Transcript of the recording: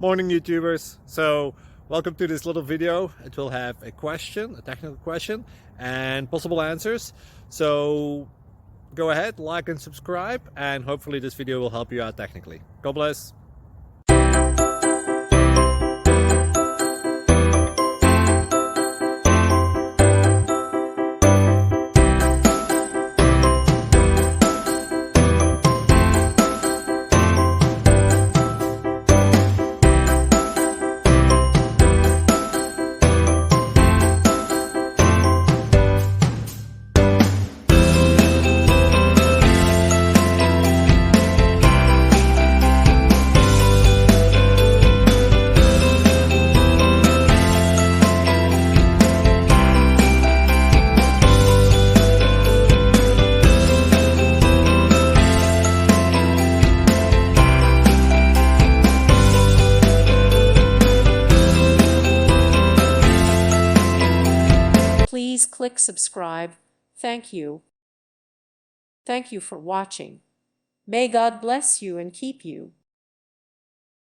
Morning YouTubers. So welcome to this little video. It will have a question, a technical question, and possible answers. So go ahead, like and subscribe, and hopefully this video will help you out technically. God bless. Please click subscribe. Thank you. Thank you for watching. May God bless you and keep you.